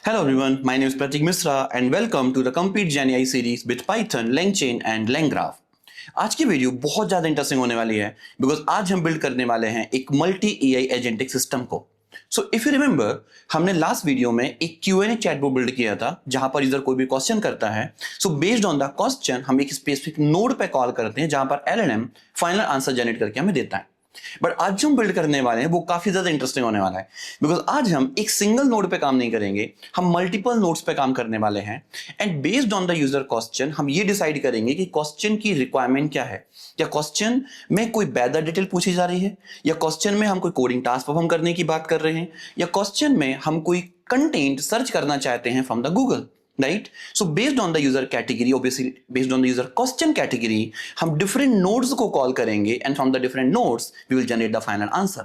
Hello everyone, my name is Pratik Misra and welcome to the Complete GenAI series with Python, LangChain and LangGraph. आज की video बहुत ज़्यादा interesting होने वाली है बिकॉज आज हम बिल्ड करने वाले हैं एक मल्टी एआई एजेंटिक सिस्टम को. सो इफ यू रिमेंबर, हमने लास्ट वीडियो में एक Q&A चैटबॉट बिल्ड किया था जहां पर यूजर कोई भी क्वेश्चन करता है. So based on the question हम एक स्पेसिफिक नोड पे कॉल करते हैं जहां पर LLM फाइनल आंसर जनरेट करके हमें देता है. बट आज जो हम बिल्ड करने वाले हैं वो काफी ज्यादा इंटरेस्टिंग होने वाला है बिकॉज आज हम एक सिंगल नोड पे काम नहीं करेंगे, हम मल्टीपल नोड्स पे काम करने वाले हैं. And based on the user question हम ये डिसाइड करेंगे कि क्वेश्चन की रिक्वायरमेंट क्या है. या क्वेश्चन में कोई बेहतर डिटेल पूछी जा रही है, या क्वेश्चन में हम कोई कोडिंग टास्क परफॉर्म करने की बात कर रहे हैं, या क्वेश्चन में हम कोई कंटेंट सर्च करना चाहते हैं from the Google. Right? So based on the user category, obviously based on the user question category, हम different nodes को call करेंगे and from the different nodes we will generate the final answer.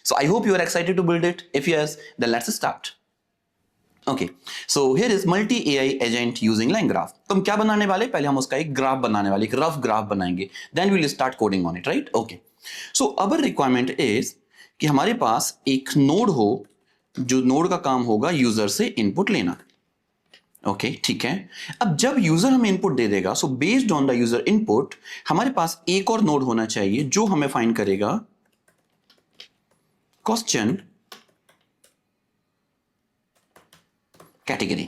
So I hope you are excited to build it. If yes, then let's start. Okay, so here is multi AI agent using LangGraph. तो हम क्या बनाने वाले, पहले हम उसका एक graph बनाने वाले, एक रफ ग्राफ बनाएंगे, then we will start coding on it, right? Okay. So our requirement is कि हमारे पास एक नोड हो जो नोड का काम होगा यूजर से इनपुट लेना. ओके ठीक है. अब जब यूजर हमें इनपुट दे देगा, so based on the user input हमारे पास एक और नोड होना चाहिए जो हमें फाइंड करेगा क्वेश्चन कैटेगरी.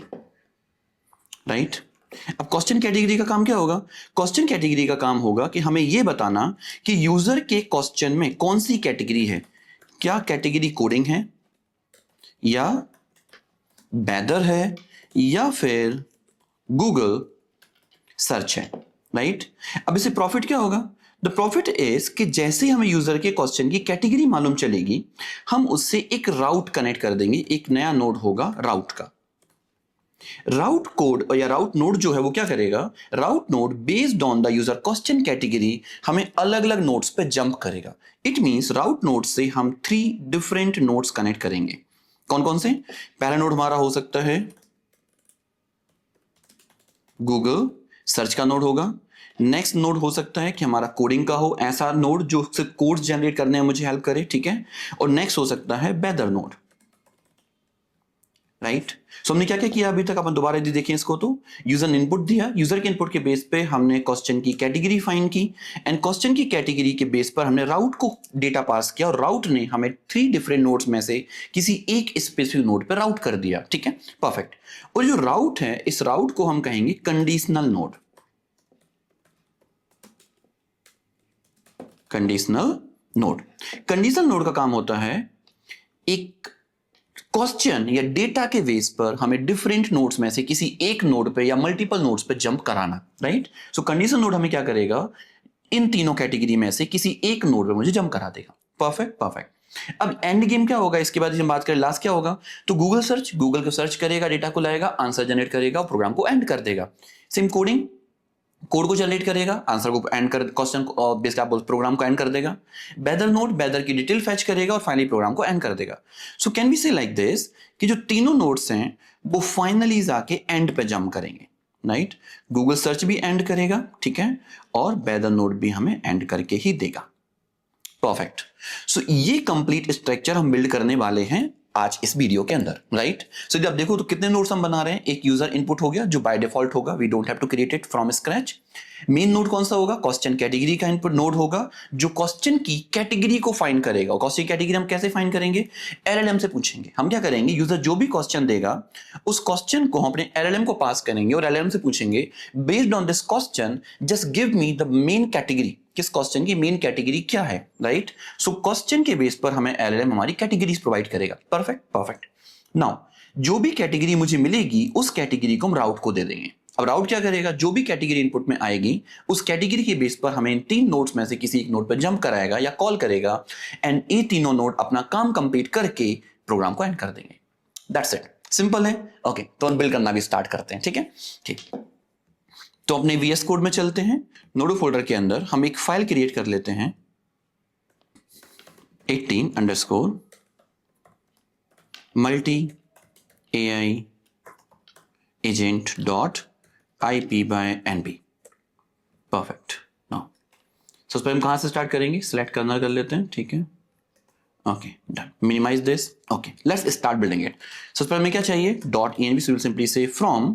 राइट. अब क्वेश्चन कैटेगरी का काम क्या होगा? क्वेश्चन कैटेगरी का काम होगा कि हमें यह बताना कि यूजर के क्वेश्चन में कौन सी कैटेगरी है. क्या कैटेगरी कोडिंग है, या वेदर है, या फिर गूगल सर्च है. राइट. अब इसे प्रॉफिट क्या होगा? द प्रॉफिट इज कि जैसे हमें यूजर के क्वेश्चन की कैटेगरी मालूम चलेगी हम उससे एक राउट कनेक्ट कर देंगे. एक नया नोड होगा राउट का. राउट कोड या राउट नोड जो है वो क्या करेगा? Route node based on the user question category हमें अलग अलग नोड्स पे जंप करेगा. इट मींस राउट नोड से हम 3 डिफरेंट नोड्स कनेक्ट करेंगे. कौन कौन से? पहला नोड हमारा हो सकता है गूगल सर्च का नोड होगा. नेक्स्ट नोड हो सकता है कि हमारा कोडिंग का हो, ऐसा नोड जो सिर्फ कोड्स जनरेट करने में मुझे हेल्प करे. ठीक है. और नेक्स्ट हो सकता है वेदर नोड. राइट. सो हमने क्या क्या किया अभी तक, अपन दोबारा यदि देखें इसको तो यूजर ने इनपुट दिया, यूजर के इनपुट के बेस पे हमने क्वेश्चन की कैटेगरी फाइंड की, एंड क्वेश्चन की कैटेगरी के बेस पर हमने राउट को डेटा पास किया और राउट ने हमें 3 डिफरेंट नोड्स में से किसी एक स्पेसिफिक नोड पर राउट कर दिया. ठीक है. परफेक्ट. और जो राउट है इस राउट को हम कहेंगे conditional node. Conditional node. Conditional node का काम होता है एक क्वेश्चन या डेटा के बेस पर हमें डिफरेंट नोड्स में से किसी एक नोड पे या मल्टीपल नोड्स पे जंप कराना. राइट. सो कंडीशनल नोड हमें क्या करेगा? इन तीनों कैटेगरी में से किसी एक नोड पे मुझे जंप करा देगा. Perfect perfect. अब एंड गेम क्या होगा? इसके बाद हम बात करें लास्ट क्या होगा, तो गूगल सर्च. गूगल को सर्च करेगा, डेटा को लाएगा, आंसर जनरेट करेगा, प्रोग्राम को एंड कर देगा. सेम कोडिंग, कोड को जनरेट करेगा, आंसर को एंड कर, क्वेश्चन को बेस्ड आप प्रोग्राम को एंड कर देगा. वेदर नोड वेदर की डिटेल फैच करेगा और फाइनली प्रोग्राम को एंड कर देगा. सो कैन वी से लाइक दिस कि जो तीनों नोड्स हैं वो फाइनली जाके एंड पे जंप करेंगे. राइट. गूगल सर्च भी एंड करेगा. ठीक है. और वेदर नोड भी हमें एंड करके ही देगा. परफेक्ट. सो ये कंप्लीट स्ट्रक्चर हम बिल्ड करने वाले हैं आज इस वीडियो के अंदर. राइट. सो जब आप देखो तो कितने नोड्स हम बना रहे हैं. एक यूजर इनपुट हो गया जो बाय डिफॉल्ट होगा, we don't have to create it from scratch. Main node कौन सा होगा? क्वेश्चन कैटेगरी का इनपुट नोड होगा जो क्वेश्चन की कैटेगरी को फाइंड करेगा. क्वेश्चन कैटेगरी हम कैसे फाइंड करेंगे? LLM से पूछेंगे. हम क्या करेंगे, यूजर जो भी क्वेश्चन देगा उस क्वेश्चन को हम अपने LLM को पास करेंगे और LLM से पूछेंगे based on this question just give me the main category. किस क्वेश्चन की मेन कैटेगरी क्या है. राइट. सो क्वेश्चन के बेस पर हमें LLM हमारी कैटेगरीज प्रोवाइड करेगा. Perfect perfect. नाउ जो भी कैटेगरी मुझे मिलेगी उस कैटेगरी को हम राउट को दे देंगे. अब राउट क्या करेगा? जो भी कैटेगरी इनपुट में आएगी उस कैटेगरी के बेस पर हमें इन 3 नोड्स में से किसी एक नोड पर जंप कराएगा या कॉल करेगा, एंड ये तीनों नोड अपना काम कंप्लीट करके प्रोग्राम को एंड कर देंगे. That's it. सिंपल है. ओके. तो हम बिल्ड करना भी स्टार्ट करते हैं. ठीक है. ठीक. तो अपने VS कोड में चलते हैं. नोडो फोल्डर के अंदर हम एक फाइल क्रिएट कर लेते हैं 18_ multi AI agent.ip/nb. Perfect. Now सबसे पहले हम कहां से स्टार्ट करेंगे? सिलेक्ट करना कर लेते हैं. ठीक है. Okay done, minimise this. Okay let's start building it. सबसे पहले हमें क्या चाहिए, dot env, so we'll simply say from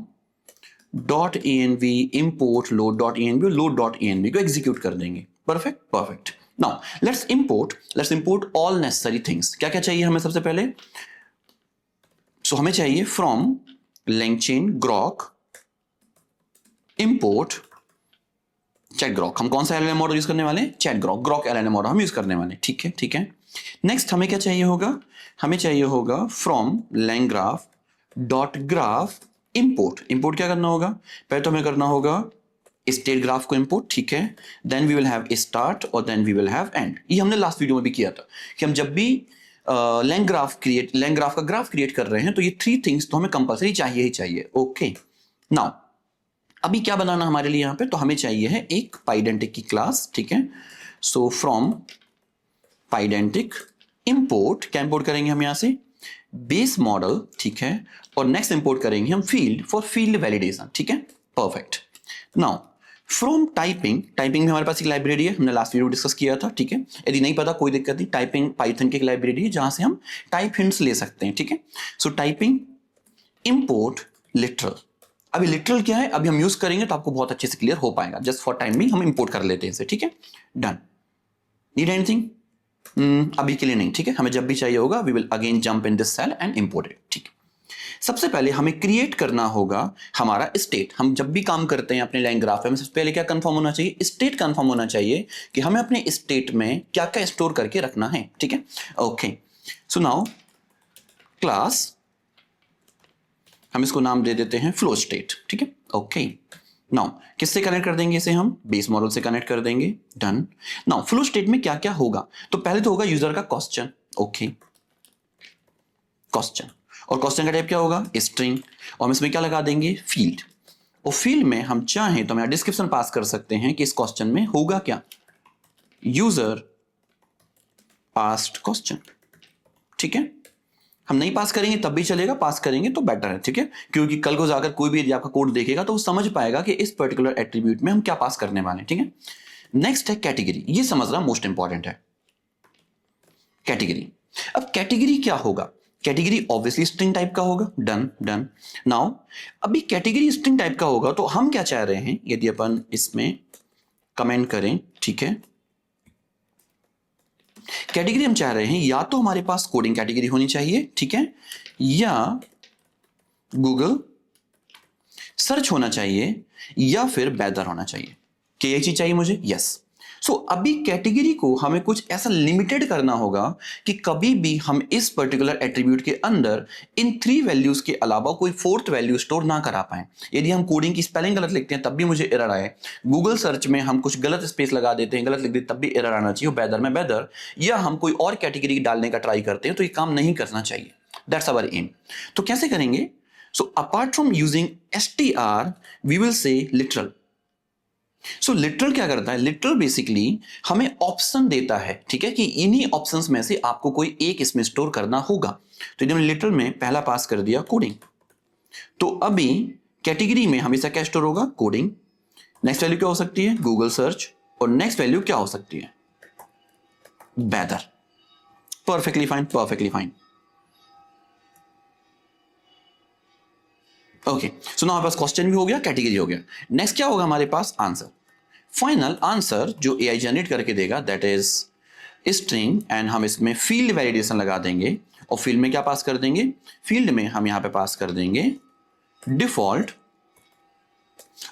dot env import load.env को एग्जीक्यूट कर देंगे। Perfect perfect. Now let's import all necessary things. क्या क्या चाहिए हमें सबसे पहले, सो हमें चाहिए from LangChain grok import chat Grok. हम कौन सा LLM मॉडल यूज करने वाले हैं, चैट ग्रॉक LLM मॉडल हम यूज करने वाले हैं। ठीक है ठीक है। नेक्स्ट हमें क्या चाहिए होगा, हमें चाहिए होगा from langgraph dot graph import क्या करना होगा, पहले तो हमें करना होगा स्टेट ग्राफ को इंपोर्ट, ठीक है, then we will have start और then we will have end. ये हमने लास्ट वीडियो में भी किया था कि हम जब भी लैंग ग्राफ का ग्राफ क्रिएट कर रहे हैं तो ये 3 थिंग्स तो हमें कंपलसरी चाहिए ही चाहिए। ओके नाउ अभी क्या बनाना हमारे लिए यहां पे, तो हमें चाहिए है एक पाइडेंटिक की क्लास, ठीक है। सो फ्रॉम पाइडेंटिक इंपोर्ट, क्या इंपोर्ट करेंगे हम यहां से, बेस मॉडल, ठीक है, और नेक्स्ट इंपोर्ट करेंगे हम फील्ड फॉर फील्ड वैलिडेशन, ठीक है, परफेक्ट। नाउ फ्रॉम टाइपिंग में हमारे पास एक लाइब्रेरी है, हमने लास्ट वीडियो डिस्कस किया था, ठीक है। यदि नहीं पता कोई दिक्कत नहीं, टाइपिंग पाइथन की एक लाइब्रेरी है जहां से हम टाइप हिंट्स ले सकते हैं, ठीक है। सो टाइपिंग इंपोर्ट लिटरल। अभी लिटरल क्या है, अभी हम यूज करेंगे तो आपको बहुत अच्छे से क्लियर हो पाएगा। जस्ट फॉर टाइम भी हम इंपोर्ट कर लेते हैं इसे, ठीक है, डन। नीड एनीथिंग, अभी के लिए नहीं, ठीक है। हमें जब भी चाहिए होगा we will again jump in this cell and import it, ठीक है। सबसे पहले हमें क्रिएट करना होगा हमारा स्टेट। हम जब भी काम करते हैं अपने लाइन ग्राफ में, सबसे पहले क्या कंफर्म होना चाहिए, स्टेट कंफर्म होना चाहिए कि हमें अपने स्टेट में क्या क्या स्टोर करके रखना है, ठीक है। ओके सो नाउ क्लास, हम इसको नाम दे देते हैं फ्लो स्टेट, ठीक है। ओके नाउ किससे कनेक्ट कर देंगे इसे, हम बेस मॉडल से कनेक्ट कर देंगे, डन। नाउ फ्लो स्टेट में क्या क्या होगा, तो पहले तो होगा यूजर का क्वेश्चन, ओके क्वेश्चन, और क्वेश्चन का टाइप क्या होगा, स्ट्रिंग, और हम इसमें क्या लगा देंगे, फील्ड। और फील्ड में हम चाहें तो हम डिस्क्रिप्शन पास कर सकते हैं कि इस क्वेश्चन में होगा क्या, यूजर आस्क्ड क्वेश्चन, ठीक है। हम नहीं पास करेंगे तब भी चलेगा, पास करेंगे तो बेटर है, ठीक है, क्योंकि कल को जाकर कोई भी यदि आपका कोड देखेगा तो वो समझ पाएगा कि इस पर्टिकुलर एट्रीब्यूट में हम क्या पास करने वाले हैं, ठीक है। नेक्स्ट है कैटेगरी, ये समझना मोस्ट इंपॉर्टेंट है, कैटेगरी। अब कैटेगरी क्या होगा, कैटेगरी ऑब्वियसली स्ट्रिंग टाइप का होगा, डन डन। नाउ अभी कैटेगरी स्ट्रिंग टाइप का होगा तो हम क्या चाह रहे हैं, यदि अपन इसमें कमेंट करें, ठीक है, कैटेगरी हम चाह रहे हैं या तो हमारे पास कोडिंग कैटेगरी होनी चाहिए, ठीक है, या गूगल सर्च होना चाहिए, या फिर वेदर होना चाहिए। क्या ये चीज चाहिए मुझे, यस। सो अभी कैटेगरी को हमें कुछ ऐसा लिमिटेड करना होगा कि कभी भी हम इस पर्टिकुलर एट्रीब्यूट के अंदर इन 3 वैल्यूज के अलावा कोई 4th वैल्यू स्टोर ना करा पाए। यदि हम कोडिंग की स्पेलिंग गलत लिखते हैं तब भी मुझे एरर आए, गूगल सर्च में हम कुछ गलत स्पेस लगा देते हैं, गलत लिख देते तब भी एरर आना चाहिए, वेदर में वेदर, या हम कोई और कैटेगरी डालने का ट्राई करते हैं तो ये काम नहीं करना चाहिए। That's our aim. तो कैसे करेंगे, so apart from using str we will say literal. So literal क्या करता है, लिटरल बेसिकली हमें ऑप्शन देता है, ठीक है, कि इन्हीं ऑप्शंस में से आपको कोई एक इसमें स्टोर करना होगा। तो यदि हमने लिटरल में पहला पास कर दिया कोडिंग, तो अभी कैटेगरी में हमेशा क्या स्टोर होगा, कोडिंग। नेक्स्ट वैल्यू क्या हो सकती है, गूगल सर्च, और नेक्स्ट वैल्यू क्या हो सकती है, weather. Perfectly fine, perfectly fine. Okay so now हमारे पास क्वेश्चन भी हो गया, कैटेगरी हो गया। नेक्स्ट क्या होगा हमारे पास, आंसर। फाइनल आंसर जो एआई जनरेट करके देगा दैट इज स्ट्रिंग, एंड हम इसमें फील्ड वैलिडेशन लगा देंगे, और फील्ड में क्या पास कर देंगे, फील्ड में हम यहां पे पास कर देंगे डिफॉल्ट,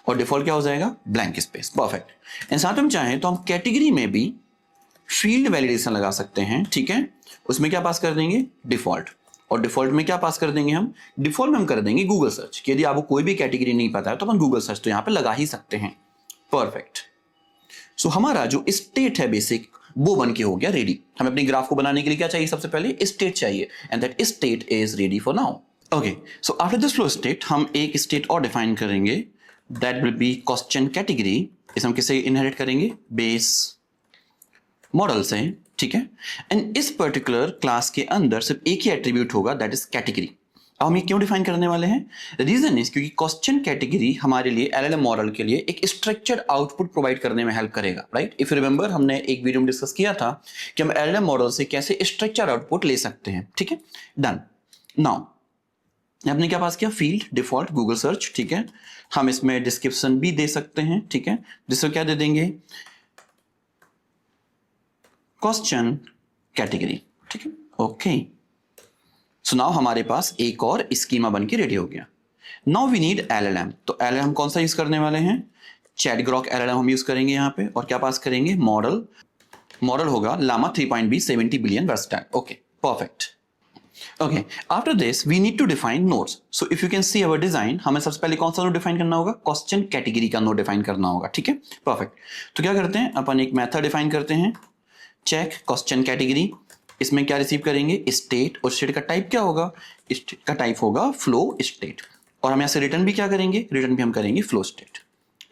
और डिफॉल्ट क्या हो जाएगा, ब्लैंक स्पेस, परफेक्ट। एंड साथ में चाहें तो हम कैटेगरी में भी फील्ड वैलिडेशन लगा सकते हैं, ठीक है, उसमें क्या पास कर देंगे, डिफॉल्ट, और डिफॉल्ट में क्या पास कर देंगे हम, डिफॉल्ट में हम कर देंगे गूगल सर्च। यदि आपको कोई भी कैटेगरी नहीं पता है तो अपन गूगल सर्च तो यहां पे लगा ही सकते हैं, परफेक्ट। सो हमारा जो स्टेट है बेसिक वो बन के हो गया रेडी। हमें अपनी ग्राफ को बनाने के लिए क्या चाहिए, सबसे पहले स्टेट चाहिए, and that state is ready for now. Okay so after this flow state हम एक स्टेट और डिफाइन करेंगे, that will B question category. इसे हम किससे इनहेरिट करेंगे, बेस मॉडल से, ठीक है। एंड इस पर्टिकुलर क्लास के अंदर सिर्फ एक ही एट्रीब्यूट होगा, दैट इज कैटेगरी। अब हम ये क्यों डिफाइन करने वाले हैं? रीजन इज क्योंकि क्वेश्चन कैटेगरी हमारे लिए एलएलएम मॉडल के लिए एक स्ट्रक्चर्ड आउटपुट प्रोवाइड करने में हेल्प करेगा, राइट? इफ यू रिमेंबर, हमने एक वीडियो में डिस्कस किया था कि हम एलएलएम मॉडल से कैसे स्ट्रक्चर आउटपुट ले सकते हैं, ठीक है? डन। नाउ आपने क्या पास किया? फील्ड डिफॉल्ट गूगल सर्च, ठीक है? हम इसमें डिस्क्रिप्शन भी दे सकते हैं, ठीक है? जिसको क्या दे देंगे? क्वेश्चन कैटेगरी, ठीक है? ओके, सो नाउ हमारे पास एक और स्कीमा बन के रेडी हो गया। Now we need LLM. तो एलएलएम कौन सा यूज करने वाले हैं? चैट ग्रॉक एलएलएम हम यूज करेंगे यहाँ पे। और क्या पास करेंगे? मॉडल होगा llama 3.b 70 billion versatile. Okay, perfect. Okay, after this we need to define nodes. So if you can see our design, हमें सबसे पहले कौन सा नोड डिफाइन करना होगा? क्वेश्चन कैटेगरी का नोड डिफाइन करना होगा, ठीक है? परफेक्ट। तो क्या करते हैं, अपन एक मेथड डिफाइन करते हैं, चेक क्वेश्चन कैटेगरी। इसमें क्या रिसीव करेंगे? स्टेट। और स्टेट का टाइप क्या होगा? स्टेट का टाइप होगा फ्लो स्टेट। और हम यहां से रिटर्न भी क्या करेंगे? रिटर्न भी हम करेंगे flow state.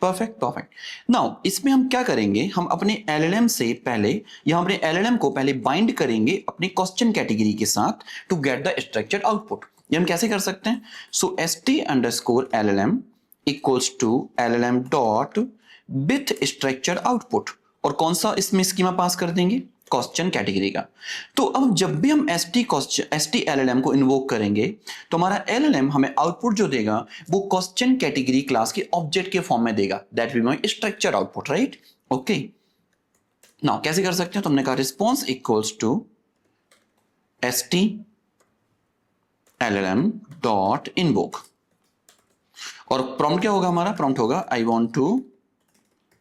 Perfect perfect. Now इसमें हम क्या करेंगे? हम अपने एलएलएम से पहले, या अपने एलएलएम को पहले बाइंड करेंगे अपने क्वेश्चन कैटेगरी के साथ to get the structured output. ये हम कैसे कर सकते हैं? So st_llm equals to llm dot with structured output. और कौन सा इसमें स्कीमा पास कर देंगे? क्वेश्चन कैटेगरी का। तो अब जब भी हम st_llm को इन्वोक करेंगे तो हमारा llm हमें आउटपुट जो देगा वो क्वेश्चन कैटेगरी क्लास के ऑब्जेक्ट के फॉर्म में देगा। That will be structure output, right? Okay, now कैसे कर सकते हैं? तो हमने कहा response equals to st_llm dot invoke. और प्रॉम्प्ट क्या होगा हमारा? प्रॉम्प्ट होगा I want to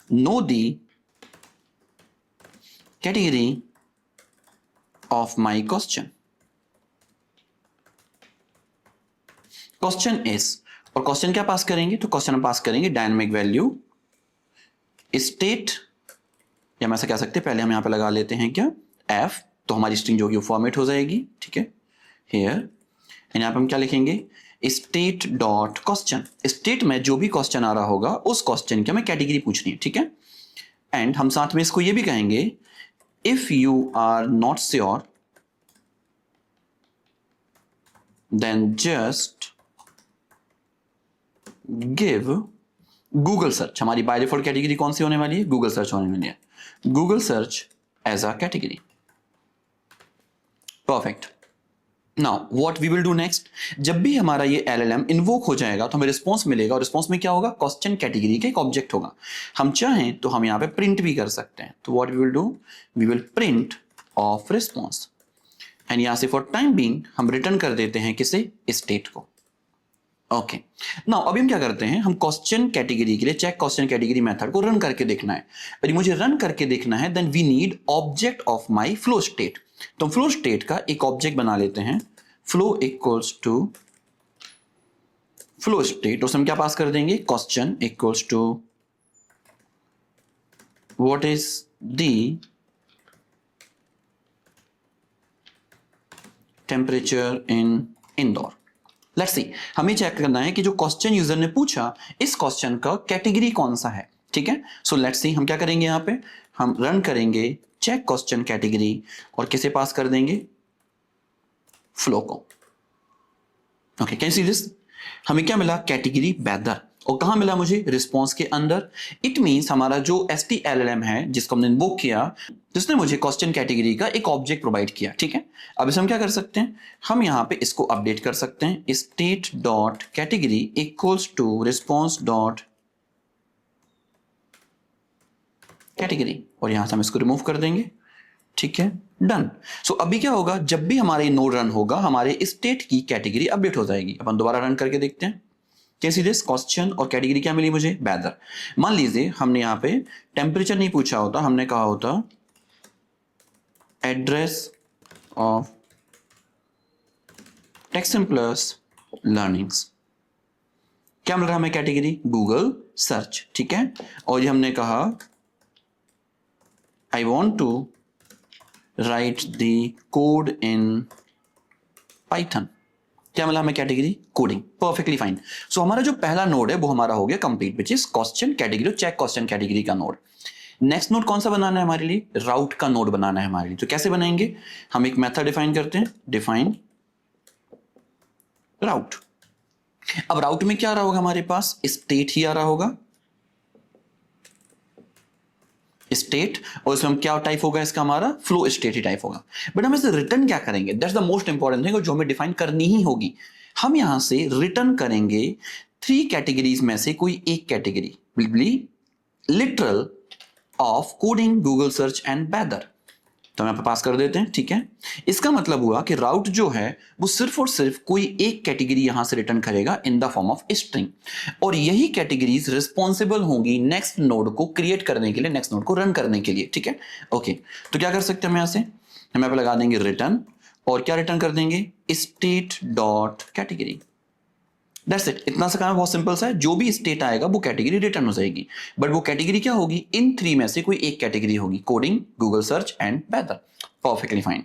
know the category of my question is। और क्वेश्चन क्या पास करेंगे? तो क्वेश्चन हम पास करेंगे डायनामिक वैल्यू स्टेट, या हम ऐसा कह सकते हैं, पहले हम यहां पे लगा लेते हैं क्या? f। तो हमारी स्ट्रिंग जो होगी वो फॉर्मेट हो जाएगी, ठीक है? हियर यहां पे हम क्या लिखेंगे? State dot question. स्टेट में जो भी क्वेश्चन आ रहा होगा उस क्वेश्चन की हमें कैटेगरी पूछनी है, ठीक है? एंड हम साथ में इसको ये भी कहेंगे if you are not sure then just give Google search. हमारी बाय डिफॉल्ट कैटेगरी कौन सी होने वाली है? गूगल सर्च होने वाली है। Google search as a category. Perfect. Now what we will do next? जब भी हमारा ये एलएलएम इन्वोक हो जाएगा तो हमें रिस्पॉन्स मिलेगा, और रिस्पॉन्स में क्या होगा? क्वेश्चन कैटेगरी का एक ऑब्जेक्ट होगा। हम चाहें तो हम यहां पे प्रिंट भी कर सकते हैं। तो what we will do? We will print of response. And यहां से फॉर टाइम बीइंग हम रिटर्न कर देते हैं किसे? स्टेट को। ओके, नाउ अभी हम क्या करते हैं? हम क्वेश्चन कैटेगरी के लिए चेक क्वेश्चन कैटेगरी मेथड को रन करके देखना है। यदि मुझे रन करके देखना है then we need object of my flow state. तो फ्लो स्टेट का एक ऑब्जेक्ट बना लेते हैं, flow equals to flow state. उसमें हम क्या पास कर देंगे? Question equals to what is the temperature in Indore. Let's see, हमें चेक करना है कि जो क्वेश्चन यूजर ने पूछा इस क्वेश्चन का कैटेगरी कौन सा है, ठीक है? सो लेट्स सी, हम क्या करेंगे? यहां पे हम रन करेंगे चेक क्वेश्चन कैटेगरी और किसे पास कर देंगे? फ्लो को। Okay, can see this? हमें क्या मिला? Category weather. और कहां मिला मुझे? रिस्पॉन्स के अंदर। इट मींस हमारा जो st_llm है जिसको हमने इन्वोक किया, जिसने मुझे क्वेश्चन कैटेगरी का एक ऑब्जेक्ट प्रोवाइड किया, ठीक है? अब इसे हम क्या कर सकते हैं? हम यहां पे इसको अपडेट कर सकते हैं, state dot category equals to response dot category. और यहां से हम इसको रिमूव कर देंगे, ठीक है? डन। सो अभी क्या होगा? जब भी हमारे नोड रन होगा हमारे स्टेट की कैटेगरी अपडेट हो जाएगी। अपन दोबारा रन करके देखते हैं। कैसी दिस? क्वेश्चन और कैटेगरी क्या मिली मुझे? वेदर। मान लीजिए हमने यहां पे टेम्परेचर नहीं पूछा होता, हमने कहा होता एड्रेस ऑफ टेक्सम प्लस लर्निंग्स। क्या मिल रहा है हमें? कैटेगरी गूगल सर्च, ठीक है? और ये हमने कहा I want to write the code in Python. क्या मिला हमें? Category coding. Perfectly fine. So हमारा जो पहला नोड है वो हमारा हो गया complete, which is question category, check question category का नोड। नेक्स्ट नोड कौन सा बनाना है हमारे लिए? राउट का नोड बनाना है हमारे लिए। तो कैसे बनाएंगे? हम एक मेथड डिफाइन करते हैं, डिफाइन राउट। अब राउट में क्या आ रहा होगा हमारे पास, स्टेट ही आ रहा होगा, स्टेट, और इसमें क्या टाइप होगा इसका, हमारा फ्लो स्टेट ही टाइप होगा। बट हम इसे रिटर्न क्या करेंगे, that's the most important thing, जो हमें डिफाइन करनी ही होगी। हम यहां से रिटर्न करेंगे 3 कैटेगरीज में से कोई एक category, literal of coding, Google search and weather. तो हम यहाँ पे पास कर देते हैं, ठीक है। इसका मतलब हुआ कि राउट जो है वो सिर्फ और सिर्फ कोई एक कैटेगरी यहां से रिटर्न करेगा in the form of string, और यही कैटेगरीज रिस्पॉन्सिबल होंगी नेक्स्ट नोड को क्रिएट करने के लिए, नेक्स्ट नोड को रन करने के लिए, ठीक है। ओके, तो क्या कर सकते हैं हम यहां से, हम यहाँ पे लगा देंगे रिटर्न, और क्या रिटर्न कर देंगे, state dot category. That's it, इतना सा काम बहुत सिंपल सा है। जो भी स्टेट आएगा वो कैटेगरी रिटर्न हो जाएगी, बट वो कैटेगरी क्या होगी, इन 3 में से कोई एक कैटेगरी होगी, coding, Google search and weather. Perfectly fine.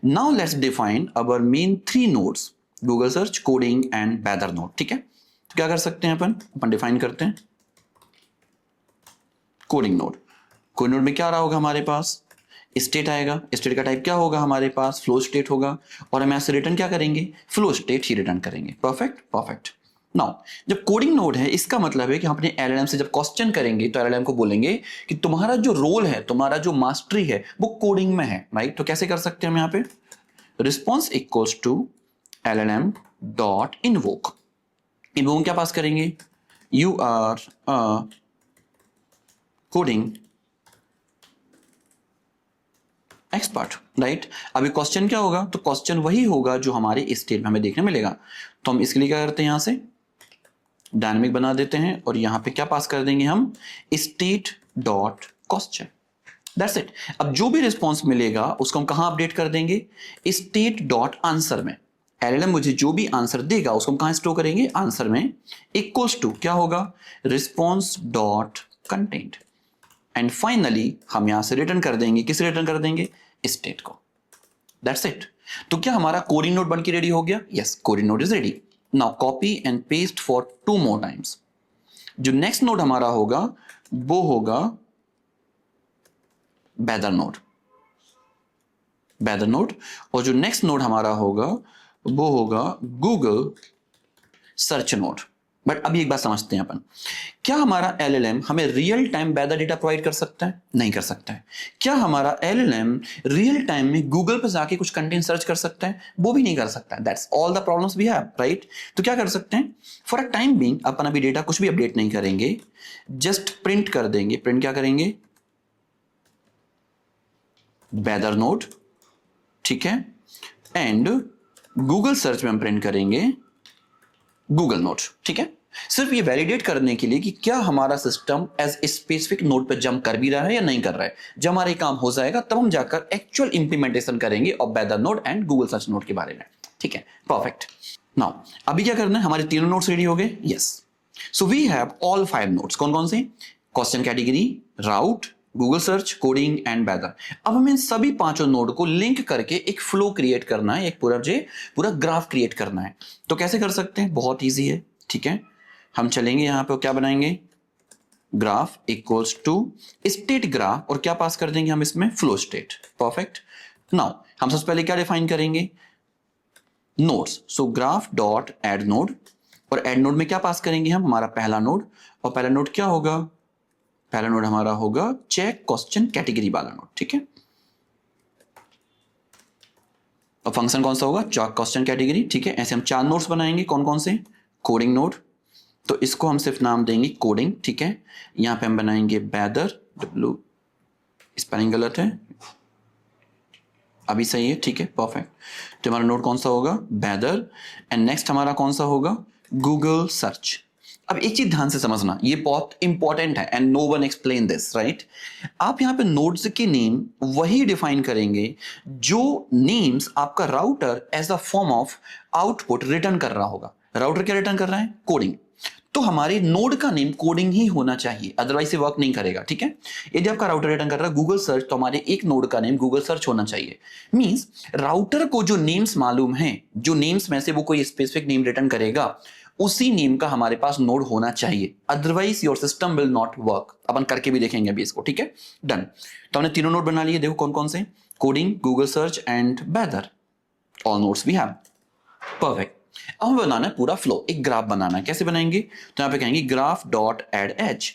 Now let's define our main 3 nodes, Google search, coding and weather node, ठीक है। तो क्या कर सकते हैं अपन डिफाइन करते हैं कोडिंग नोड। कोडिंग नोड में क्या आ रहा होगा हमारे पास, स्टेट आएगा, स्टेट का टाइप क्या होगा हमारे पास, फ्लो स्टेट होगा, और हम ऐसे रिटर्न क्या करेंगे, फ्लो स्टेट ही रिटर्न करेंगे। Perfect perfect. नाउ जब कोडिंग नोड है, इसका मतलब है कि हम अपने एलएलएम से जब क्वेश्चन करेंगे तो एलएलएम को बोलेंगे कि तुम्हारा जो रोल है, तुम्हारा जो मास्टरी है वो कोडिंग में है, राइट। तो कैसे कर सकते हैं हम यहाँ पे, response equals to LLM dot invoke. Invoke क्या पास करेंगे, you are a coding expert, right. अभी क्वेश्चन क्या होगा, तो क्वेश्चन वही होगा जो हमारे स्टेट में हमें देखने मिलेगा। तो हम इसके लिए क्या करते हैं, यहां से डायनेमिक बना देते हैं, और यहां पे क्या पास कर देंगे हम, state dot question. That's it. अब जो भी रिस्पॉन्स मिलेगा उसको हम कहां अपडेट कर देंगे, स्टेट डॉट आंसर में। एलएलएम मुझे जो भी आंसर देगा उसको हम कहां स्टोर करेंगे, आंसर में, इक्वल्स टू क्या होगा, response dot content. And finally हम यहां से रिटर्न कर देंगे, किसे रिटर्न कर देंगे, स्टेट को। That's it. तो क्या हमारा कोडिंग नोड बन के रेडी हो गया, yes, coding node is ready. Now copy and paste for 2 more times. जो नेक्स्ट नोड हमारा होगा वो होगा वेदर नोड, वेदर नोड, और जो नेक्स्ट नोड हमारा होगा वो होगा गूगल सर्च नोड। बट अभी एक बात समझते हैं अपन, क्या हमारा एलएलएम हमें real time weather data provide कर सकता है, नहीं कर सकता है। क्या हमारा एलएलएम रियल टाइम में गूगल पर जाके कुछ कंटेंट सर्च कर सकता है, वो भी नहीं कर सकता है। That's all the problems we have, right. तो क्या कर सकते हैं, फॉर अ टाइम बीइंग अपन अभी डेटा कुछ भी अपडेट नहीं करेंगे, जस्ट प्रिंट कर देंगे। प्रिंट क्या करेंगे, वेदर नोड, ठीक है, एंड गूगल सर्च में हम प्रिंट करेंगे गूगल नोड, ठीक है। सिर्फ ये वैलिडेट करने के लिए कि क्या हमारा सिस्टम एज स्पेसिफिक नोड पे जंप कर भी रहा है या नहीं कर रहा है। जब हमारा ये काम हो जाएगा तब हम जाकर एक्चुअल इंप्लीमेंटेशन करेंगे of weather node and Google search node के बारे में, ठीक है। परफेक्ट। नाउ अभी क्या करना है, हमारे तीनों नोड्स रेडी हो गए, yes. So we have all 5 nodes. कौन कौन से, question category, route, Google search, coding and weather. अब हमें इन सभी 5 नोड को लिंक करके एक फ्लो क्रिएट करना है, एक पूरा ग्राफ क्रिएट करना है। तो कैसे कर सकते हैं, बहुत ईजी है, ठीक है। हम चलेंगे यहां पे, क्या बनाएंगे, graph equals to state graph, और क्या पास कर देंगे हम इसमें, फ्लो स्टेट। परफेक्ट। नाउ हम सबसे पहले क्या डिफाइन करेंगे, nodes. So graph dot add node, और एड नोड में क्या पास करेंगे हम, हमारा पहला नोड, और पहला नोड क्या होगा, पहला नोड हमारा होगा चेक क्वेश्चन कैटेगरी वाला नोड, ठीक है। और फंक्शन कौन सा होगा, चेक क्वेश्चन कैटेगरी, ठीक है। ऐसे हम 4 नोड्स बनाएंगे, कौन कौन से, कोडिंग नोड, तो इसको हम सिर्फ नाम देंगे कोडिंग, ठीक है। यहां पे हम बनाएंगे वेदर, डब्ल्यू स्पेलिंग गलत है, अभी सही है, ठीक है, परफेक्ट। तो हमारा नोड कौन सा होगा, वेदर, एंड नेक्स्ट हमारा कौन सा होगा, गूगल सर्च। अब एक चीज ध्यान से समझना, ये बहुत इंपॉर्टेंट है and no one explain this, right. आप यहां पे नोड्स के नेम वही डिफाइन करेंगे जो नेम्स आपका router as a form of output return कर रहा होगा। राउटर क्या रिटर्न कर रहा है, कोडिंग, तो हमारे नोड का नेम कोडिंग ही होना चाहिए, अदरवाइज से वर्क नहीं करेगा, ठीक है। यदि आपका राउटर रिटर्न कर रहा है गूगल सर्च, तो हमारे एक नोड का नेम गूगल सर्च होना चाहिए। मींस राउटर को जो नेम्स मालूम है, जो नेम्स में से वो कोई स्पेसिफिक नेम रिटर्न करेगा, उसी नेम का हमारे पास नोड होना चाहिए, otherwise your system will not work. अपन करके भी देखेंगे अभी इसको, ठीक है, डन। तो हमने तीनों नोड बना लिए, देखो कौन कौन से, coding, Google search and weather, all nodes we have. Perfect. अब हमें बनाना है पूरा फ्लो, एक ग्राफ बनाना है। कैसे बनाएंगे? तो यहां पे कहेंगे ग्राफ डॉट एड एज।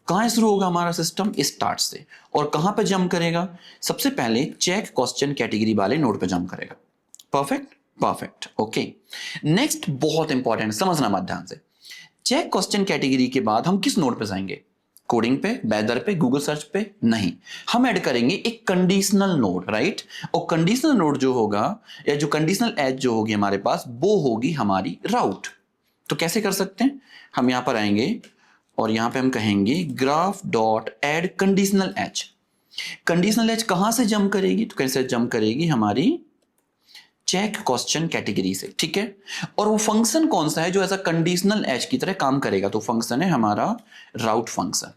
कहां शुरू होगा हमारा सिस्टम? स्टार्ट से। और कहां पे जंप करेगा? सबसे पहले चेक क्वेश्चन कैटेगरी वाले नोड पे जंप करेगा। Perfect, perfect, okay. नेक्स्ट बहुत इंपॉर्टेंट, समझना मत ध्यान से। चेक क्वेश्चन कैटेगरी के बाद हम किस नोड पे जाएंगे? कोडिंग पे, वेदर पे, गूगल सर्च पे? नहीं, हम ऐड करेंगे एक कंडीशनल नोड, राइट। और कंडीशनल नोड जो होगा, या जो कंडीशनल एज जो होगी हमारे पास, वो होगी हमारी राउट। तो कैसे कर सकते हैं? हम यहां पर आएंगे और यहां पे हम कहेंगे graph dot add conditional edge. Conditional edge कहां से जंप करेगी? तो कैसे जंप करेगी? हमारी चेक क्वेश्चन कैटेगरी से, ठीक है। और वो फंक्शन कौन सा है जो ऐसा कंडीशनल एज की तरह काम करेगा? तो फंक्शन है हमारा राउट फंक्शन।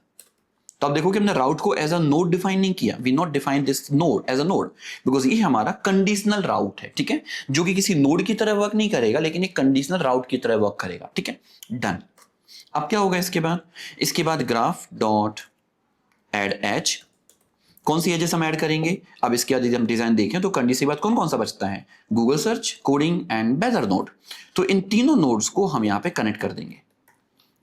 तो आप देखो कि हमने राउट को एज अ नोड डिफाइन नहीं किया, we not define this node as a node, because ये हमारा कंडीशनल राउट है, ठीक है, जो कि किसी नोड की तरह वर्क नहीं करेगा, लेकिन एक कंडीशनल राउट की तरह वर्क करेगा, ठीक है। डन। अब क्या होगा इसके बाद? इसके बाद ग्राफ डॉट एड एज। कौन सी एजेस हम ऐड करेंगे? अब इसके बाद यदि हम डिजाइन देखें तो कंडीशन के बाद कौन कौन सा बचता है? Google search, coding and weather node. तो इन तीनों नोड्स को हम यहां पे कनेक्ट कर देंगे।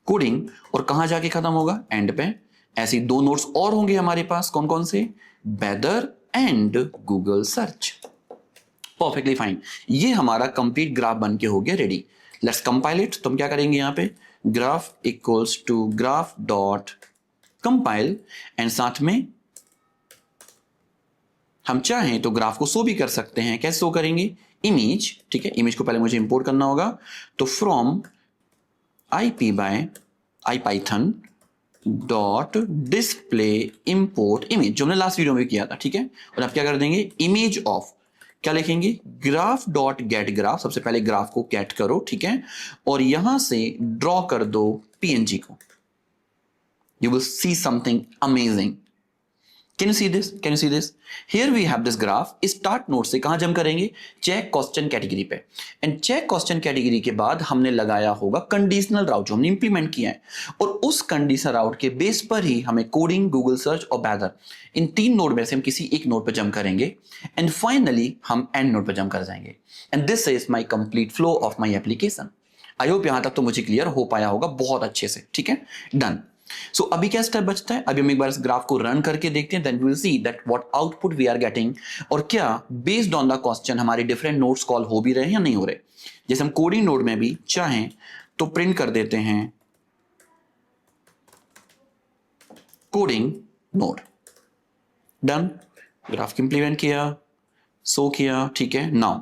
कोडिंग और कहां जाके खत्म होगा? एंड पे। ऐसे दो नोड्स और होंगे हमारे पास, कौन कौन से? Weather and Google search. Perfectly fine. ये हमारा कंप्लीट ग्राफ बन के हो गया रेडी। Let's compile it. तो हम क्या करेंगे यहां पे? Graph equals to graph dot compile, and साथ में हम चाहें तो ग्राफ को शो भी कर सकते हैं। कैसे शो करेंगे? इमेज, ठीक है, इमेज को पहले मुझे इंपोर्ट करना होगा। तो from IP by IPython dot display import image, जो हमने लास्ट वीडियो में किया था, ठीक है। और आप क्या कर देंगे? इमेज ऑफ, क्या लिखेंगे? Graph dot gate graph. सबसे पहले ग्राफ को गेट करो, ठीक है, और यहां से ड्रॉ कर दो PNG को। You will see something amazing. Can you see this? Can you see this? Here we have this graph. Start node से कहां जंप करेंगे? चेक क्वेश्चन कैटेगरी पे। एंड चेक क्वेश्चन कैटेगरी के बाद हमने लगाया होगा कंडीशनल राउट जो हमने इंप्लीमेंट किया है, और उस कंडीशनल राउट के बेस पर ही हमें कोडिंग, गूगल सर्च और वेदर, इन तीन नोड में से हम किसी एक नोड पर जंप करेंगे, एंड फाइनली हम एंड नोड पर जंप कर जाएंगे। And this is my complete flow of my application. I hope यहां तक तो मुझे क्लियर हो पाया होगा बहुत अच्छे से, ठीक है। डन। सो अभी क्या स्टेप बचता है? अभी हम एक बार इस ग्राफ को रन करके देखते हैं, then we will see that what output we are getting, और क्या बेस्ड ऑन द क्वेश्चन हमारे डिफरेंट नोड्स कॉल हो भी रहे हैं या नहीं हो रहे। जैसे हम कोडिंग नोड में भी चाहें तो प्रिंट कर देते हैं coding node. Done. Graph implement किया, शो किया, ठीक है। Now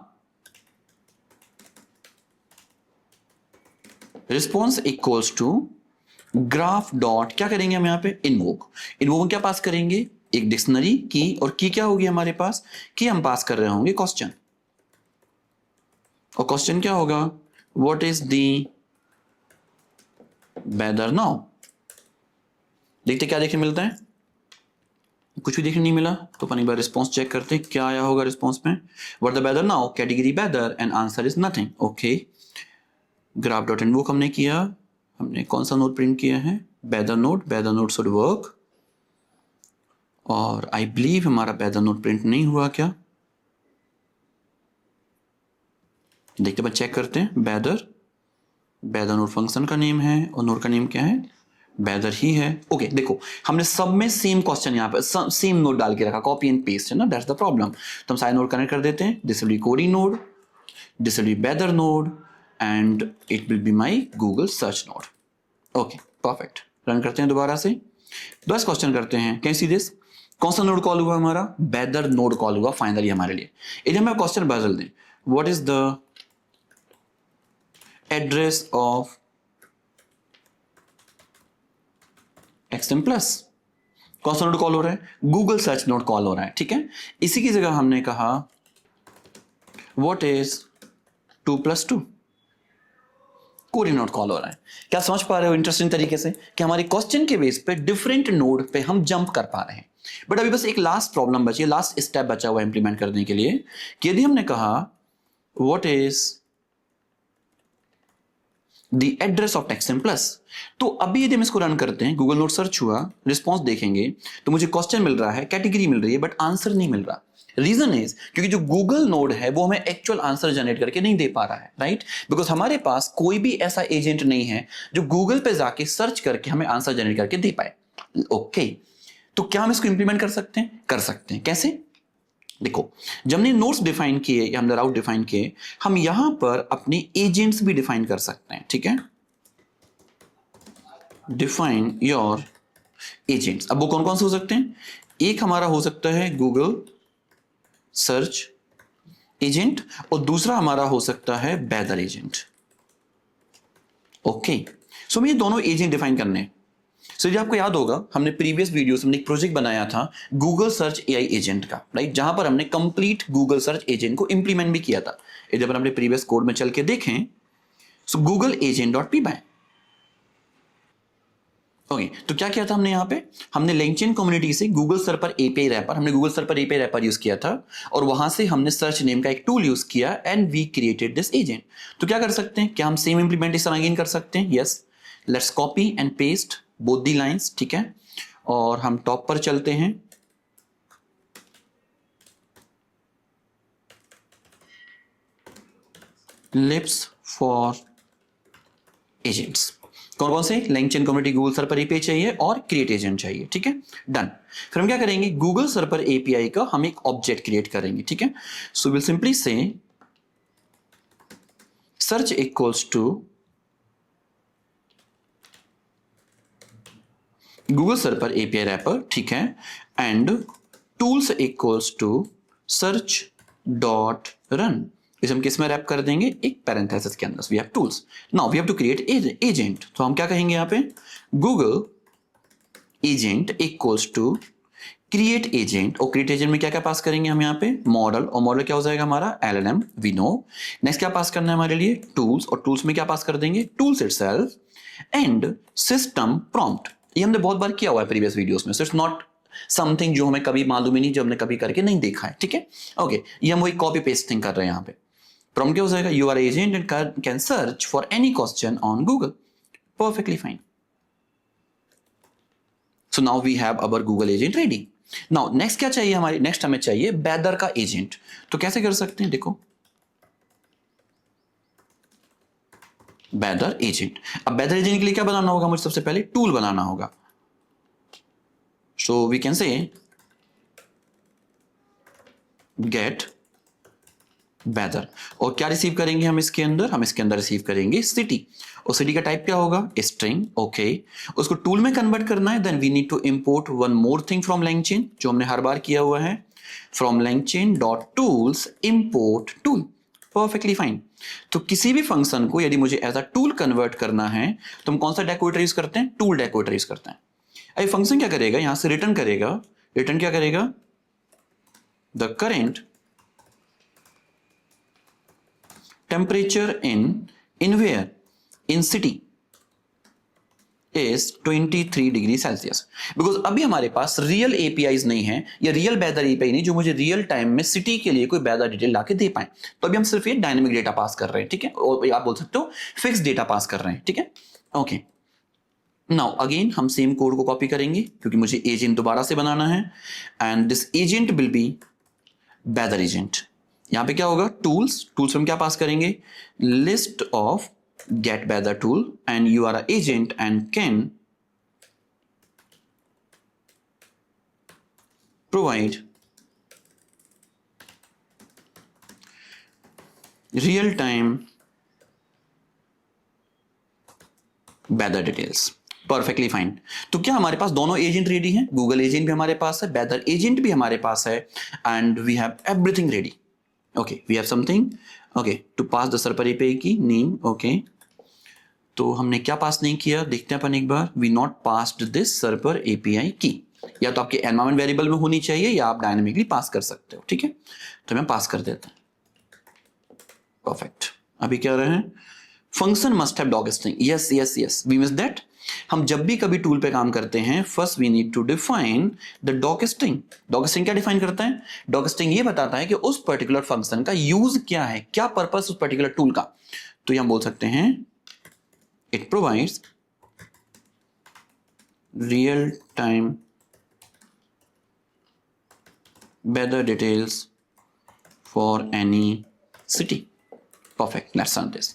response equals to graph dot, क्या करेंगे हम यहां पे? इन्वोक। इन्वोक में क्या पास करेंगे? एक डिक्शनरी की, और की क्या होगी हमारे पास? की हम पास कर रहे होंगे क्वेश्चन, और क्वेश्चन क्या होगा? What is the weather now. देखते क्या देखने मिलता है? कुछ भी देखने नहीं मिला, तो अपन एक बार रिस्पॉन्स चेक करते हैं क्या आया होगा रिस्पॉन्स में। What the weather now, category weather, and answer is nothing. Okay, graph dot invoke हमने किया। हमने कौन सा नोड प्रिंट किया है? Weather node. Weather node should work, और आई बिलीव हमारा वेदर नोड प्रिंट नहीं हुआ क्या? देखते हैं, चेक करते हैं। वेदर, वेदर नोड फंक्शन का नेम है, और नोड का नेम क्या है? वेदर ही है। ओके, देखो हमने सब में सेम क्वेश्चन यहाँ पे सेम नोड डाल के रखा, कॉपी एंड पेस्ट है ना, दैट्स द प्रॉब्लम। तो हम सारे नोड कनेक्ट कर देते हैं। This will be coding node, this will be weather node, and it will be my Google search node. Okay, perfect. Run करते हैं दोबारा से। 10 क्वेश्चन करते हैं। Can see this? कौन सा नोड कॉल हुआ हमारा? वेदर नोड कॉल हुआ फाइनली हमारे लिए। यदि हमें क्वेश्चन बदल दें, what is the address of XM plus? कौन सा नोड कॉल हो रहा है? गूगल सर्च नोड कॉल हो रहा है, ठीक है। इसी की जगह हमने कहा what is 2 + 2? Coding node call हो रहा है। क्या समझ पा रहे हो इंटरेस्टिंग तरीके से कि हमारे क्वेश्चन के बेस पे डिफरेंट नोड पे हम जंप कर पा रहे हैं। बट अभी बस एक लास्ट प्रॉब्लम बची है, लास्ट स्टेप बचा हुआ इंप्लीमेंट करने के लिए, कि यदि हमने कहा what is the address of XM plus, तो अभी यदि हम इसको रन करते हैं, गूगल नोड सर्च हुआ, रिस्पॉन्स देखेंगे तो मुझे क्वेश्चन मिल रहा है, कैटेगरी मिल रही है, बट आंसर नहीं मिल रहा। रीजन इज क्योंकि जो गूगल नोड है वो हमें एक्चुअल आंसर जनरेट करके नहीं दे पा रहा है, राइट? बिकॉज हमारे पास कोई भी ऐसा एजेंट नहीं है जो गूगल पे जाके सर्च करके हमें आंसर जनरेट करके दे पाए। ओके, तो क्या हम इसको इंप्लीमेंट कर सकते हैं? कर सकते हैं। कैसे? देखो, जब हमने नोड्स डिफाइन किए या हमने राउट डिफाइन किए, हम यहां पर अपने एजेंट्स भी डिफाइन कर सकते हैं, ठीक है? Define your agents. अब वो कौन कौन से हो सकते हैं? एक हमारा हो सकता है गूगल सर्च एजेंट और दूसरा हमारा हो सकता है बेदर एजेंट। ओके, सो हमें ये दोनों एजेंट डिफाइन करने हैं। सो ये आपको याद होगा, हमने प्रीवियस वीडियोस में एक प्रोजेक्ट बनाया था गूगल सर्च एआई एजेंट का, राइट? जहां पर हमने कंप्लीट गूगल सर्च एजेंट को इंप्लीमेंट भी किया था। जब हमने प्रीवियस कोड में चल के देखें, so Google agent dot p by. Okay, तो क्या किया था हमने यहाँ पे? हमने LangChain कम्युनिटी से गूगल सर्पर एपीआई रैपर, हमने Google Serper API wrapper use किया था और वहां से हमने सर्च नेम का एक टूल यूज किया and we created this agent. तो क्या कर सकते हैं? क्या हम सेम इंप्लीमेंटेशन अगेन कर सकते हैं? Yes, let's copy and paste both the lines, ठीक है? और हम टॉप पर चलते हैं। लिप्स फॉर एजेंट्स, कौन कौन से? LangChain community Google Serper API चाहिए और क्रिएट एजेंट चाहिए, ठीक है? डन। फिर हम क्या करेंगे? गूगल सर्पर एपीआई का हम एक ऑब्जेक्ट क्रिएट करेंगे, ठीक है? So will simply say search equals to Google Serper API wrapper, ठीक है? And tools equals to search dot run. इसे हम किस में रैप कर देंगे? एक पैरेंथेसिस के अंदर। We have tools, now we have to create agent. तो हम क्या कहेंगे यहाँ पे? Google agent equals to create agent, और क्रिएट एजेंट में क्या क्या पास करेंगे हम यहाँ पे? मॉडल, और मॉडल क्या हो जाएगा हमारा? LLM, we know. नेक्स्ट क्या पास करना है हमारे लिए? टूल्स, और टूल्स में क्या पास कर देंगे? Tools itself and system prompt. ये हमने बहुत बार किया हुआ है प्रीवियस वीडियोस में, सो इट्स नॉट समथिंग जो हमें कभी मालूम ही नहीं, जो हमने कभी करके नहीं देखा है, ठीक है? ओके, ये हम वही कॉपी पेस्ट थिंग कर रहे हैं यहाँ पे। प्रॉम्प्ट क्या हो जाएगा? You are agent and can search for any question on Google. Perfectly fine. So now we have our Google agent ready. Now next क्या चाहिए हमारी? नेक्स्ट हमें चाहिए बेदर का एजेंट। तो कैसे कर सकते हैं? देखो, बेदर एजेंट। अब बेदर एजेंट के लिए क्या बनाना होगा? मुझे सबसे पहले टूल बनाना होगा। So we can say get weather, और क्या रिसीव करेंगे हम इसके अंदर? हम इसके अंदर रिसीव करेंगे सिटी, और सिटी का टाइप क्या होगा? स्ट्रिंग। ओके, उसको टूल में कन्वर्ट करना है, then we need to import one more thing from LangChain, जो हमने हर बार किया हुआ है। From LangChain dot tools import tool. Perfectly fine. तो किसी भी फंक्शन को यदि मुझे एज अ टूल कन्वर्ट करना है तो हम कौन सा डेकोरेटर यूज करते हैं? टूल डेकोरेटर यूज करते हैं। अब फंक्शन क्या करेगा? यहां से रिटर्न करेगा। रिटर्न क्या करेगा? The current temperature in where? In city is 23 degree Celsius. Because अभी हमारे पास रियल एपीआईज नहीं है या रियल वेदर एपीआई नहीं जो मुझे रियल टाइम में सिटी के लिए कोई वेदर डिटेल लाके दे पाए। तो अभी हम सिर्फ ये डायनेमिक डेटा पास कर रहे हैं, ठीक है? और आप बोल सकते हो फिक्स डेटा पास कर रहे हैं, ठीक है? ओके, नाउ अगेन हम सेम कोड को कॉपी करेंगे क्योंकि मुझे एजेंट दोबारा से बनाना है, and this agent will be weather agent. यहां पे क्या होगा? टूल्स, टूल्स हम क्या पास करेंगे? List of get weather tool, and you are agent and can provide real time weather details. Perfectly fine. तो क्या हमारे पास दोनों एजेंट रेडी हैं? गूगल एजेंट भी हमारे पास है, वेदर एजेंट भी हमारे पास है, and we have everything ready. Okay, we have something. Okay, to pass the server API key name. ओके, तो हमने क्या पास नहीं किया? देखते हैं अपन एक बार। We not passed this server API की। या तो आपके एनवायरमेंट वेरिएबल में होनी चाहिए या आप डायनेमिकली पास कर सकते हो, ठीक है? तो मैं पास कर देता हूं। परफेक्ट। अभी क्या रहे हैं? Function must have doc string. Yes yes yes, we miss that. हम जब भी कभी टूल पे काम करते हैं, first we need to define the doc string. Doc string क्या डिफाइन करता है? डॉग स्ट्रिंग ये बताता है कि उस पर्टिकुलर फंक्शन का यूज क्या है, क्या पर्पस उस पर्टिकुलर टूल का। तो ये हम बोल सकते हैं it provides real time weather details for any city. Perfect. Let's run this.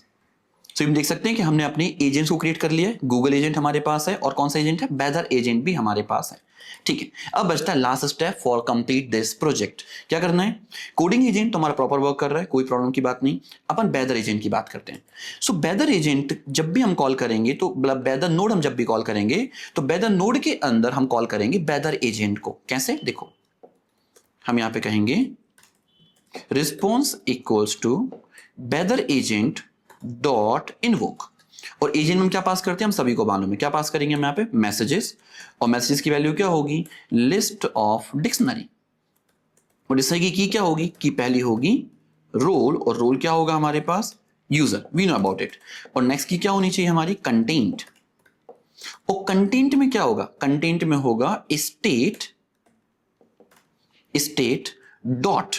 So हम देख सकते हैं कि हमने अपने एजेंट्स को क्रिएट कर लिया है. गूगल एजेंट हमारे पास है और कौन सा एजेंट है? वेदर एजेंट भी हमारे पास है. ठीक है. अब बचता है last step for complete this project. क्या करना है? कोडिंग एजेंट तो हमारा प्रॉपर वर्क कर रहा है, कोई प्रॉब्लम की बात नहीं. अपन वेदर एजेंट की बात करते हैं. सो वेदर एजेंट जब भी हम कॉल करेंगे तो वेदर नोड हम जब भी कॉल करेंगे तो वेदर नोड के अंदर हम कॉल करेंगे वेदर एजेंट को. कैसे? देखो, हम यहां पे कहेंगे response equals to weather agent dot invoke. और एजेंट में हम क्या पास करते हैं? हम सभी को मालूम है. क्या पास करेंगे हम यहाँ पे? मैसेजेस. और मैसेजेस की वैल्यू क्या होगी? List of dictionary. और डिक्शनरी की क्या होगी? की पहली होगी रोल, और रोल क्या होगा हमारे पास? User. We know about it. और नेक्स्ट की क्या होनी चाहिए हमारी? कंटेंट. और कंटेंट में क्या होगा? कंटेंट में होगा स्टेट डॉट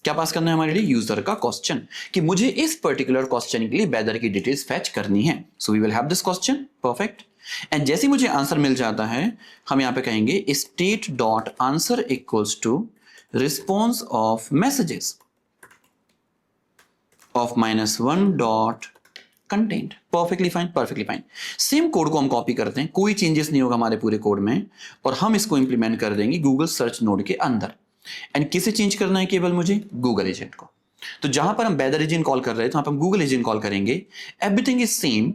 क्या पास करना है हमारे लिए? यूजर का क्वेश्चन, कि मुझे इस पर्टिकुलर क्वेश्चन के लिए वेदर की डिटेल्स फेच करनी है. So we will have this question. Perfect. And जैसे मुझे आंसर मिल जाता है, हम यहां पे कहेंगे state dot answer equals to response of messages of -1 dot content. Perfectly fine, perfectly fine. Same code को हम कॉपी करते हैं, कोई चेंजेस नहीं होगा हमारे पूरे कोड में, और हम इसको इंप्लीमेंट कर देंगे गूगल सर्च नोड के अंदर. एंड किसे चेंज करना है? केवल मुझे गूगल एजेंट को. तो जहां पर हम वेदर एजेंट कॉल कर रहे हैं तो वहां पर हम गूगल एजेंट कॉल करेंगे. Everything is same.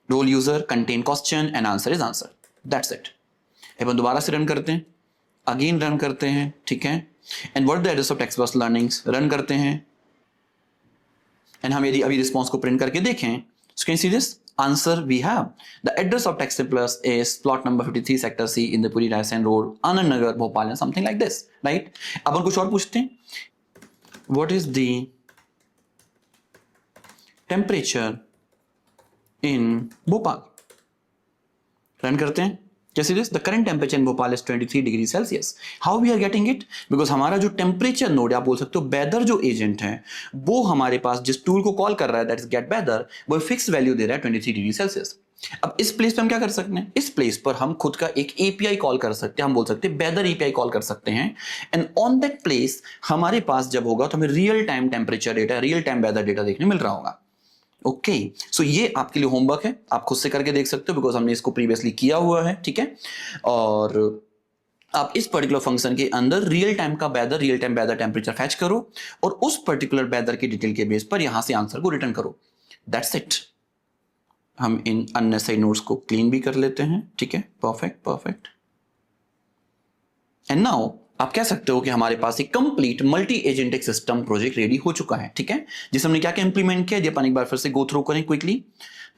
Role, user, content, question and answer is answer. That's it. अब हम दोबारा से रन करते हैं, अगेन रन करते हैं. ठीक है. And what the address of text box learnings run करते हैं. एंड हम यदि अभी रिस्पॉन्स को प्रिंट करके देखें, so can see this answer we have. The address of Tech Plus is plot number 53 sector C in the Puri Raisen Road, Anand Nagar, Bhopal, and something like this, right? अब हम कुछ और पूछते हैं. What is the temperature in Bhopal? Run करते हैं. कैसे this? The current temperature in Bhopal is 23 degree Celsius. How we are getting it? Because हमारा जो टेम्परेचर नोड, आप बोल सकते हो वेदर जो एजेंट है, वो हमारे पास जिस टूल को कॉल कर रहा है, दैट इज गेट वेदर, वो फिक्स वैल्यू दे रहा है 23 डिग्री सेल्सियस. अब इस प्लेस पे हम क्या कर सकते हैं? इस प्लेस पर हम खुद का एक एपीआई कॉल कर सकते हैं. हम बोल सकते हैं वेदर एपीआई कॉल कर सकते हैं. एंड ऑन दैट प्लेस हमारे पास जब होगा तो हमें real time temperature data, real time weather data देखने मिल रहा होगा. ओके. सो ये आपके लिए होमवर्क है, आप खुद से करके देख सकते हो, बिकॉज हमने इसको प्रीवियसली किया हुआ है. ठीक है. और आप इस पर्टिकुलर फंक्शन के अंदर रियल टाइम का weather, real time weather temperature fetch करो और उस पर्टिकुलर वेदर की डिटेल के बेस पर यहां से आंसर को रिटर्न करो. That's it. हम इन अननेसेसरी नोट्स को क्लीन भी कर लेते हैं. ठीक है. Perfect, perfect. एंड नाउ आप कह सकते हो कि हमारे पास एक complete multi agentic system project ready हो चुका है. ठीक है. जिसमें हमने क्या क्या इंप्लीमेंट किया, अपन एक बार फिर से गो थ्रू करें क्विकली.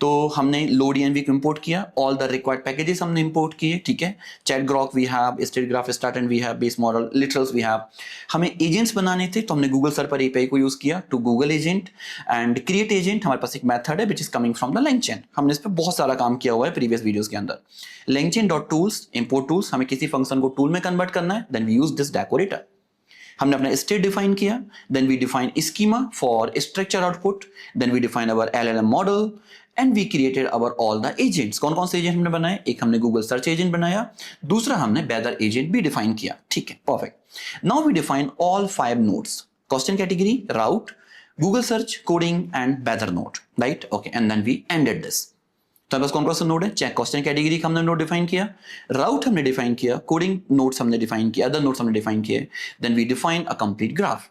तो हमने लोड एनवी को इंपोर्ट किया, ऑल द रिक्वायर्ड पैकेजेस हमने इंपोर्ट किए. ठीक है. Chat Groq we have, state graph start we have, base model, literals we have. हमें एजेंट्स बनाने थे तो हमने गूगल सर्वर एपीआई को यूज किया to Google agent. And create agent हमारे पास एक मेथड है which is coming from the LangChain. हमने इस पर बहुत सारा काम किया हुआ है प्रीवियस वीडियोस के अंदर. LangChain.tools, import tools. हमें किसी फंक्शन को टूल में कन्वर्ट करना है, then we use this decorator. हमने अपना स्टेट डिफाइन किया, then we define schema for structure output, then we define our LLM model, and we created our all the agents. कौन कौन से एजेंट हमने बनाए? एक हमने गूगल सर्च एजेंट बनाया, दूसरा हमने वेदर एजेंट भी डिफाइन किया. ठीक है. Perfect. Now we define all 5 nodes. Question category, route, Google search, coding and weather node. Right. Okay. And then we ended this. तो बस कौन कौन सा नोड है? चेक क्वेश्चन कैटेगरी का हमने नोड डिफाइन किया, राउट हमने डिफाइन किया, कोडिंग नोड्स हमने डिफाइन किया, अदर नोड्स हमने डिफाइन किए, then we define a complete graph.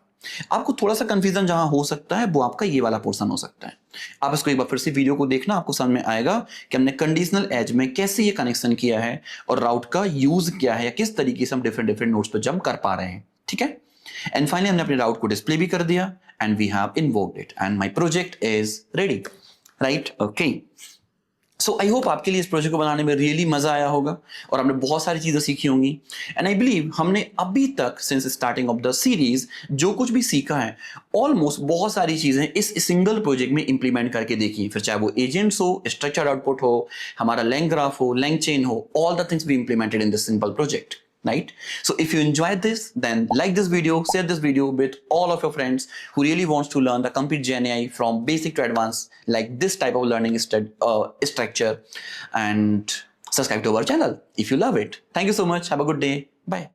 आपको थोड़ा सा कंफ्यूजन जहां हो सकता है वो आपका ये वाला पोर्शन हो सकता है. आप इसको एक बार फिर से वीडियो को देखना, आपको समझ में आएगा कि हमने कंडीशनल एज में कैसे ये कनेक्शन किया है और राउट का यूज क्या है, या किस तरीके से हम डिफरेंट नोड्स पर जंप कर पा रहे हैं. ठीक है. एंड फाइनली हमने अपने राउट को डिस्प्ले भी कर दिया, and we have invoked it, and my project is ready. Right. Okay. So I hope आपके लिए इस प्रोजेक्ट को बनाने में रियली मजा आया होगा और आपने बहुत सारी चीजें सीखी होंगी. एंड आई बिलीव हमने अभी तक since starting of the series जो कुछ भी सीखा है, ऑलमोस्ट बहुत सारी चीजें इस सिंगल प्रोजेक्ट में इंप्लीमेंट करके देखी. फिर चाहे वो एजेंट्स हो, स्ट्रक्चर आउटपुट हो, हमारा लैंग ग्राफ हो, LangChain हो, all the things we implemented in this simple project. Right? So if you enjoyed this, then like this video, share this video with all of your friends who really wants to learn the complete GenAI from basic to advanced, like this type of learning structure, and subscribe to our channel if you love it. Thank you so much. Have a good day. Bye.